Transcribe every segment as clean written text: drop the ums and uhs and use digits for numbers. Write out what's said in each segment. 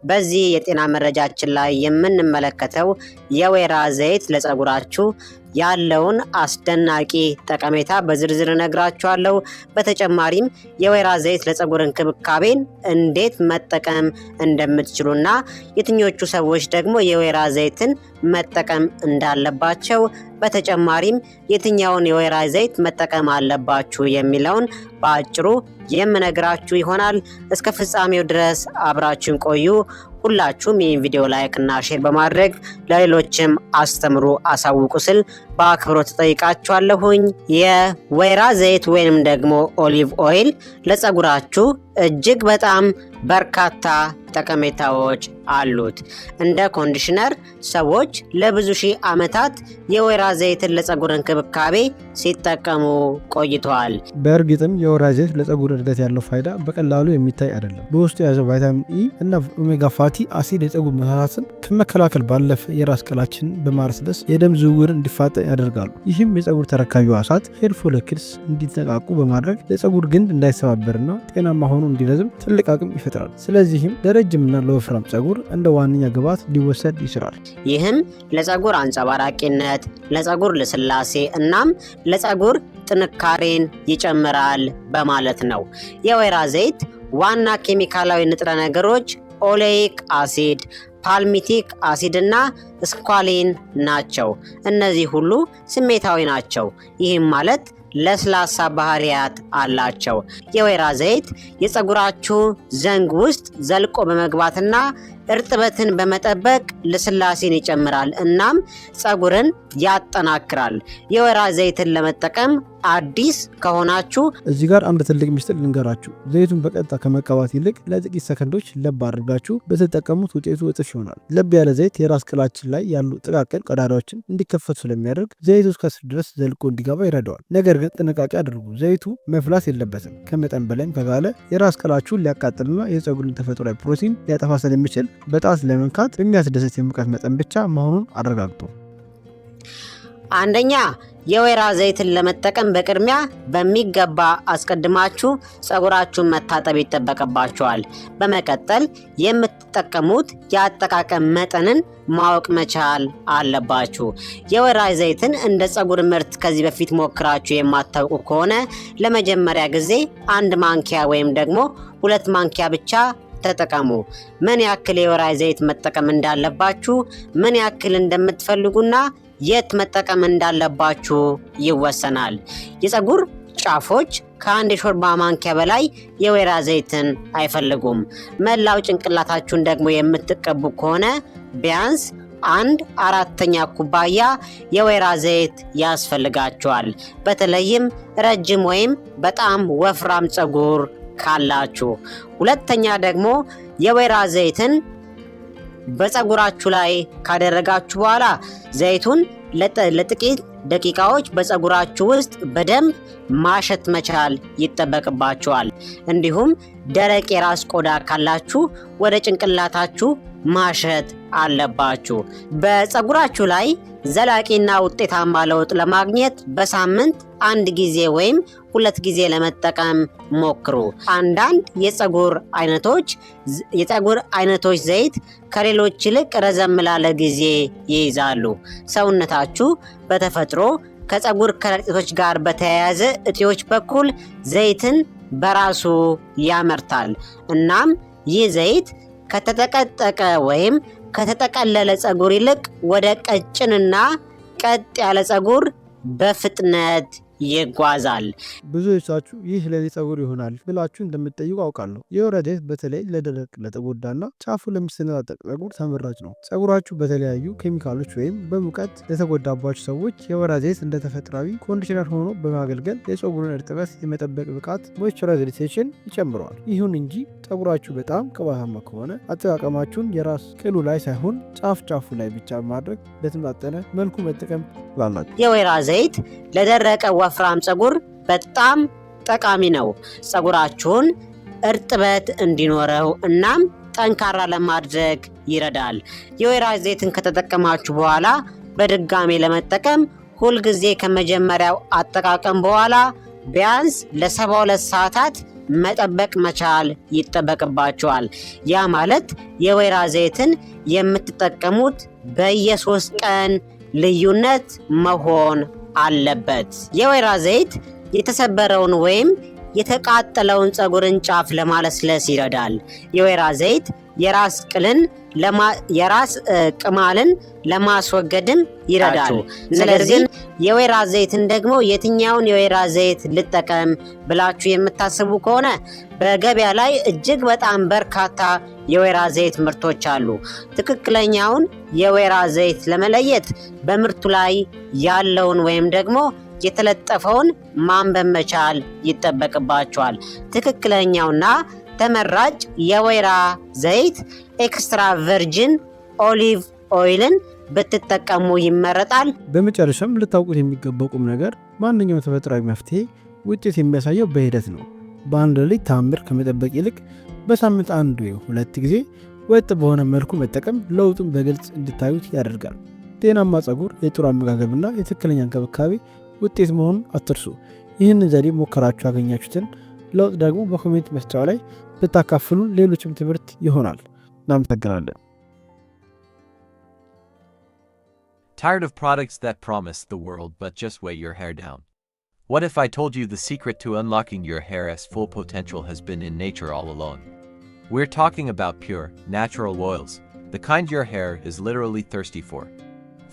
በዚህ የጤና መረጃችን ላይ የምንመለከተው የወይራ ዘይት ለፀጉራችሁ ያለውን አስደናቂ ጠቀሜታ በዝርዝር እነግራችኋለሁ። በተጨማሪም የወይራ ዘይት ለፀጉር እንክብካቤን እንዴት መጠቀም እንደምትችሉና የትኞቹ ሰዎች ደግሞ የወይራ ዘይትን መጠቀም እንዳለባቸው በተጨማሪም የትኛውን የወይራ ዘይት መጠቀም አለባችሁ የሚለውን በአጭሩ የምነግራችሁ ይሆናል። እስከ ፍጻሜው ድረስ አብራችሁን ቆዩ። ሁላችሁም ይህን ቪዲዮ ላይክ እና ሼር በማድረግ ለሌሎችም አስተምሩ አሳውቁ ስል በአክብሮት ተጠይቃችኋለሁኝ። የወይራ ዘይት ወይንም ደግሞ ኦሊቭ ኦይል ለፀጉራችሁ እጅግ በጣም በርካታ ጠቀሜታዎች አሉት። እንደ ኮንዲሽነር ሰዎች ለብዙ ሺህ ዓመታት የወይራ ዘይትን ለፀጉር እንክብካቤ ሲጠቀሙ ቆይተዋል። በእርግጥም የወይራ ዘይት ለፀጉር እድገት ያለው ፋይዳ በቀላሉ የሚታይ አይደለም። በውስጡ የያዘው ቫይታሚን ኢ እና ኦሜጋ ፋቲ አሲድ የፀጉር መሳሳትን ከመከላከል ባለፈ የራስ ቅላችን በማለስለስ የደም ዝውውር እንዲፋጠን ያደርጋሉ። ይህም የፀጉር ተረካቢ ሕዋሳት ሄር ፎሊክልስ እንዲነቃቁ በማድረግ ለፀጉር ግንድ እንዳይሰባበርና ጤናማ ሆኖ እንዲረዝም ትልቅ አቅም ይፈጥራል። ስለዚህም ለረጅምና ለወፍራም ፀጉር እንደ ዋነኛ ግብዓት ሊወሰድ ይችላል። ይህም ለፀጉር አንጸባራቂነት፣ ለፀጉር ልስላሴ እናም ለፀጉር ጥንካሬን ይጨምራል በማለት ነው። የወይራ ዘይት ዋና ኬሚካላዊ ንጥረ ነገሮች ኦሌይክ አሲድ፣ ፓልሚቲክ አሲድ እና ስኳሊን ናቸው። እነዚህ ሁሉ ስሜታዊ ናቸው። ይህም ማለት ለስላሳ ባህሪያት አላቸው። የወይራ ዘይት የፀጉራችሁ ዘንግ ውስጥ ዘልቆ በመግባትና እርጥበትን በመጠበቅ ልስላሴን ይጨምራል እናም ፀጉርን ያጠናክራል። የወይራ ዘይትን ለመጠቀም አዲስ ከሆናችሁ እዚህ ጋር አንድ ትልቅ ሚስጥር ልንገራችሁ። ዘይቱን በቀጥታ ከመቀባት ይልቅ ለጥቂት ሰከንዶች ለብ አድርጋችሁ በተጠቀሙት ውጤቱ እጥፍ ይሆናል። ለብ ያለ ዘይት የራስ ቅላችን ላይ ያሉ ጥቃቅን ቀዳዳዎችን እንዲከፈቱ ስለሚያደርግ ዘይቱ እስከ ስር ድረስ ዘልቆ እንዲገባ ይረዳዋል። ነገር ግን ጥንቃቄ አድርጉ። ዘይቱ መፍላት የለበትም። ከመጠን በላይም ከጋለ የራስ ቅላችሁን ሊያቃጥልና የፀጉርን ተፈጥሯዊ ፕሮቲን ሊያጠፋ ስለሚችል በጣት ለመንካት በሚያስደስት የሙቀት መጠን ብቻ መሆኑን አረጋግጡ። አንደኛ፣ የወይራ ዘይትን ለመጠቀም በቅድሚያ በሚገባ አስቀድማችሁ ፀጉራችሁን መታጠብ ይጠበቅባችኋል። በመቀጠል የምትጠቀሙት የአጠቃቀም መጠንን ማወቅ መቻል አለባችሁ። የወይራ ዘይትን እንደ ፀጉር ምርት ከዚህ በፊት ሞክራችሁ የማታውቁ ከሆነ ለመጀመሪያ ጊዜ 1 ማንኪያ ወይም ደግሞ 2 ማንኪያ ብቻ ተጠቀሙ። ምን ያክል የወይራ ዘይት መጠቀም እንዳለባችሁ፣ ምን ያክል እንደምትፈልጉና የት መጠቀም እንዳለባችሁ ይወሰናል። የፀጉር ጫፎች ከ1 የሾርባ ማንኪያ በላይ የወይራ ዘይትን አይፈልጉም። መላው ጭንቅላታችሁን ደግሞ የምትቀቡ ከሆነ ቢያንስ 1/4 ኩባያ የወይራ ዘይት ያስፈልጋችኋል። በተለይም ረጅም ወይም በጣም ወፍራም ፀጉር ካላችሁ። ሁለተኛ ደግሞ የወይራ ዘይትን በፀጉራችሁ ላይ ካደረጋችሁ በኋላ ዘይቱን ለጥቂት ደቂቃዎች በፀጉራችሁ ውስጥ በደንብ ማሸት መቻል ይጠበቅባችኋል። እንዲሁም ደረቅ የራስ ቆዳ ካላችሁ ወደ ጭንቅላታችሁ ማሸት አለባችሁ። በፀጉራችሁ ላይ ዘላቂና ውጤታማ ለውጥ ለማግኘት በሳምንት 1 ጊዜ ወይም 2 ጊዜ ለመጠቀም ሞክሩ። አንዳንድ የፀጉር አይነቶች ዘይት ከሌሎች ይልቅ ረዘም ላለ ጊዜ ይይዛሉ። ሰውነታችሁ በተፈጥሮ ከፀጉር ከረጢቶች ጋር በተያያዘ እጢዎች በኩል ዘይትን በራሱ ያመርታል። እናም ይህ ዘይት ከተጠቀጠቀ ወይም ከተጠቀለለ ፀጉር ይልቅ ወደ ቀጭንና ቀጥ ያለ ፀጉር በፍጥነት ይጓዛል። ብዙዎቻችሁ ይህ ለኔ ፀጉር ይሆናል ብላችሁ እንደምትጠይቁ አውቃለሁ። የወይራ ዘይት በተለይ ለደረቅ፣ ለተጎዳና ጫፉ ለሚሰነጣጠቅ ፀጉር ተመራጭ ነው። ፀጉራችሁ በተለያዩ ኬሚካሎች ወይም በሙቀት ለተጎዳባችሁ ሰዎች የወይራ ዘይት እንደ ተፈጥሯዊ ኮንዲሽነር ሆኖ በማገልገል የፀጉርን እርጥበት የመጠበቅ ብቃት ሞይስቸራይዜሽን ይጨምረዋል። ይሁን እንጂ ፀጉራችሁ በጣም ቅባታማ ከሆነ አጠቃቀማችሁን የራስ ቅሉ ላይ ሳይሆን ጫፉ ላይ ብቻ በማድረግ በተመጣጠነ መልኩ መጠቀም ትችላላችሁ። የወይራ ዘይት ለደረቀ ወፍራም ፀጉር በጣም ጠቃሚ ነው። ፀጉራችሁን እርጥበት እንዲኖረው እናም ጠንካራ ለማድረግ ይረዳል። የወይራ ዘይትን ከተጠቀማችሁ በኋላ በድጋሚ ለመጠቀም ሁልጊዜ ከመጀመሪያው አጠቃቀም በኋላ ቢያንስ ለ72 ሰዓታት መጠበቅ መቻል ይጠበቅባችኋል። ያ ማለት የወይራ ዘይትን የምትጠቀሙት በየ3 ቀን ልዩነት መሆን አለበት። የወይራ ዘይት የተሰበረውን ወይም የተቃጠለውን ፀጉርን ጫፍ ለማለስለስ ይረዳል። የወይራ ዘይት የራስ ቅማልን ለማስወገድም ይረዳል። ነገር ግን የወይራ ዘይትን ደግሞ የትኛውን የወይራ ዘይት ልጠቀም ብላችሁ የምታስቡ ከሆነ በገበያ ላይ እጅግ በጣም በርካታ የወይራ ዘይት ምርቶች አሉ። ትክክለኛውን የወይራ ዘይት ለመለየት በምርቱ ላይ ያለውን ወይም ደግሞ የተለጠፈውን ማንበብ መቻል ይጠበቅባቸዋል። ትክክለኛውና ተመራጭ የወይራ ዘይት ኤክስትራ ቨርጂን ኦሊቭ ኦይልን ብትጠቀሙ ይመረጣል። በመጨረሻም ልታውቁት የሚገባው ቁም ነገር ማንኛውም ተፈጥሯዊ መፍትሄ ውጤት የሚያሳየው በሂደት ነው። በአንድ ሌሊት ተአምር ከመጠበቅ ይልቅ በሳምንት 1 ወይ 2 ጊዜ ወጥ በሆነ መልኩ መጠቀም ለውጡን በግልጽ እንድታዩት ያደርጋል። ጤናማ ፀጉር የጥሩ አመጋገብና የትክክለኛ እንክብካቤ ውጤት መሆኑን አትርሱ። ይህንን ዘዴ ሞከራችሁ ያገኛችሁትን ለውጥ ደግሞ በኮሜንት መስጫው ላይ ብታካፍሉ ሌሎችም ትምህርት ይሆናል። እናመሰግናለን። Tired of products that promise the world but just weigh your hair down? What if I told you the secret to unlocking your hair's full potential has been in nature all along? We're talking about pure, natural oils, the kind your hair is literally thirsty for.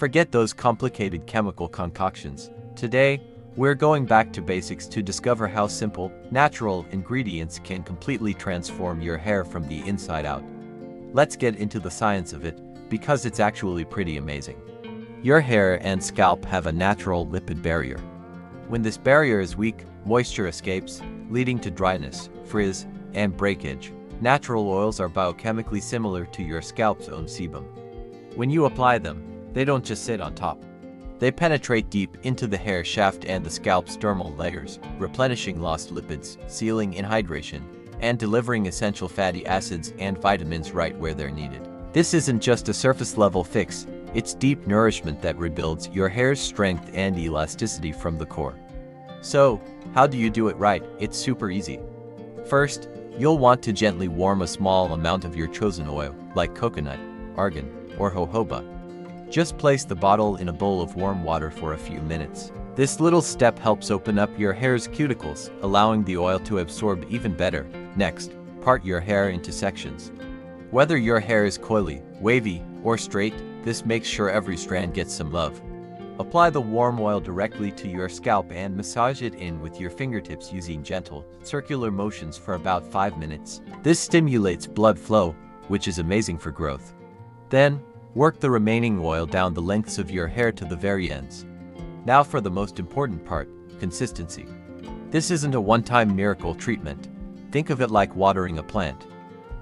Forget those complicated chemical concoctions. Today, we're going back to basics to discover how simple, natural ingredients can completely transform your hair from the inside out. Let's get into the science of it, because it's actually pretty amazing. Your hair and scalp have a natural lipid barrier. When this barrier is weak, moisture escapes, leading to dryness, frizz, and breakage. Natural oils are biochemically similar to your scalp's own sebum. When you apply them, they don't just sit on top. They penetrate deep into the hair shaft and the scalp's dermal layers, replenishing lost lipids, sealing in hydration, and delivering essential fatty acids and vitamins right where they're needed. This isn't just a surface-level fix, it's deep nourishment that rebuilds your hair's strength and elasticity from the core. So, how do you do it right? It's super easy. First, you'll want to gently warm a small amount of your chosen oil, like coconut, argan, or jojoba. Just place the bottle in a bowl of warm water for a few minutes. This little step helps open up your hair's cuticles, allowing the oil to absorb even better. Next, part your hair into sections. Whether your hair is coily, wavy, or straight, this makes sure every strand gets some love. Apply the warm oil directly to your scalp and massage it in with your fingertips using gentle, circular motions for about 5 minutes. This stimulates blood flow, which is amazing for growth. Then, work the remaining oil down the lengths of your hair to the very ends. Now for the most important part, consistency. This isn't a one-time miracle treatment. Think of it like watering a plant.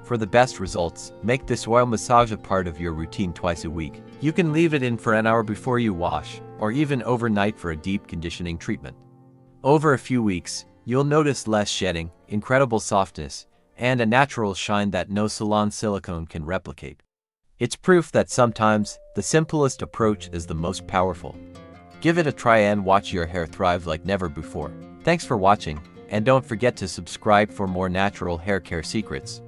For the best results, make this oil massage a part of your routine twice a week. You can leave it in for an hour before you wash, or even overnight for a deep conditioning treatment. Over a few weeks, you'll notice less shedding, incredible softness, and a natural shine that no salon silicone can replicate. It's proof that sometimes, the simplest approach is the most powerful. Give it a try and watch your hair thrive like never before. Thanks for watching, and don't forget to subscribe for more natural hair care secrets.